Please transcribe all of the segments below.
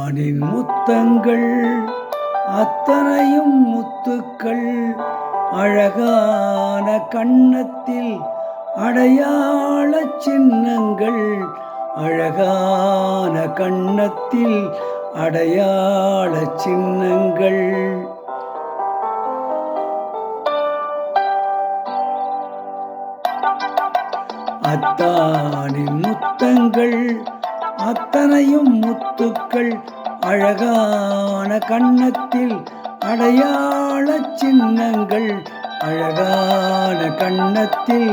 அத்தானின் முத்தங்கள் அத்தனையும் முத்துக்கள், அழகான கன்னத்தில் அடையாள சின்னங்கள், அழகான கன்னத்தில் அடையாள சின்னங்கள். அத்தானின் முத்தங்கள் அத்தனையும் முத்துக்கள், அழகான கன்னத்தில் அடையாள சின்னங்கள், அழகான கன்னத்தில்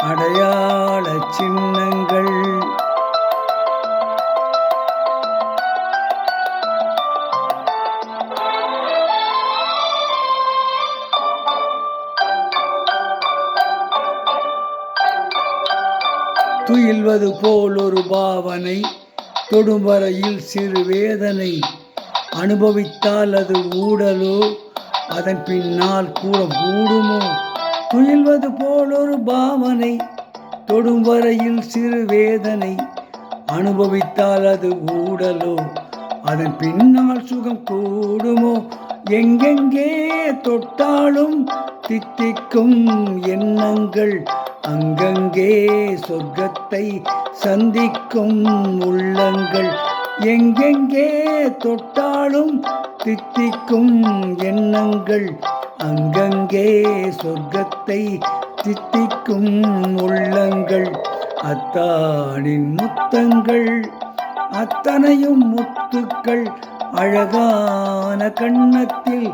அடையாள சின்னங்கள். துயில்வது போல் ஒரு பாவனை, தொடும் வரையில் சிறு வேதனை, அனுபவித்தால் அது ஊடலோ, அதன் பின்னால் கூட கூடுமோ. துயில்வது போல் ஒரு பாவனை, தொடும் வரையில் சிறு வேதனை, அனுபவித்தால் அது ஊடலோ, அதன் பின்னால் சுகம் கூடுமோ. எங்கெங்கே தொட்டாலும் தித்திக்கும் எண்ணங்கள், அங்கங்கே சொர்க்கத்தை சந்திக்கும் உள்ளங்கள். எங்கெங்கே தொட்டாலும் தித்திக்கும் எண்ணங்கள், அங்கங்கே சொர்க்கத்தை தித்திக்கும் உள்ளங்கள். அத்தானின் முத்தங்கள் அத்தனையும் முத்துக்கள், அழகான கன்னத்தில்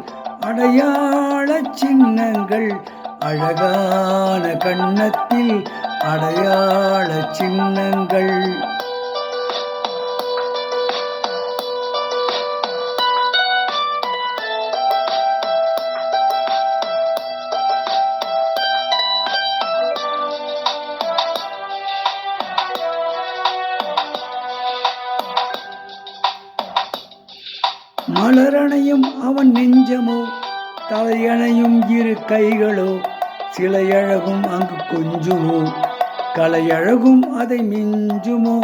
அடையாள சின்னங்கள், அழகான கன்னத்தில் அடையாள சின்னங்கள். மலரணையும் அவன் நெஞ்சமோ, தலையணையும் இரு கைகளோ, சிலையழகும் அங்கு கொஞ்சுமோ, கலையழகும் அதை மிஞ்சுமோ.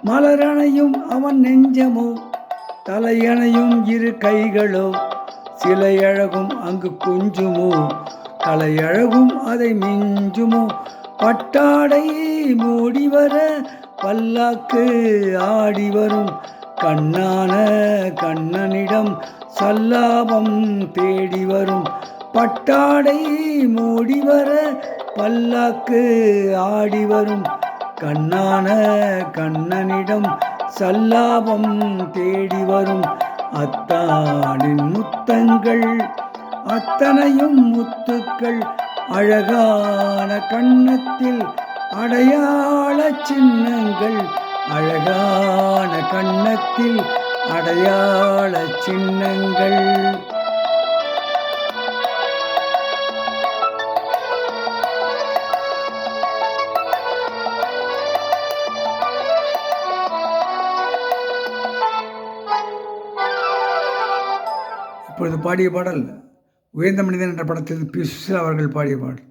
மலரணையும் அவன் நெஞ்சமோ, தலையணையும் இரு கைகளோ, சிலையழகும் அங்கு கொஞ்சுமோ, கலையழகும் அதை மிஞ்சுமோ. பட்டாடை மூடிவர பல்லாக்கு ஆடி வரும், கண்ணான கண்ணனிடம் சல்லாபம் தேடி வரும். பட்டாடை மூடிவர பல்லாக்கு ஆடி வரும், கண்ணான கண்ணனிடம் சல்லாபம் தேடி வரும். அத்தானின் முத்தங்கள் அத்தனையும் முத்துக்கள், அழகான கன்னத்தில் அடையாள சின்னங்கள், அழகான கன்னத்தில் அடையாள சின்னங்கள். இப்பொழுது பாடிய பாடல் உயர்ந்த மனிதன் என்ற படத்தில் பி. சுசீலா அவர்கள் பாடிய பாடல்.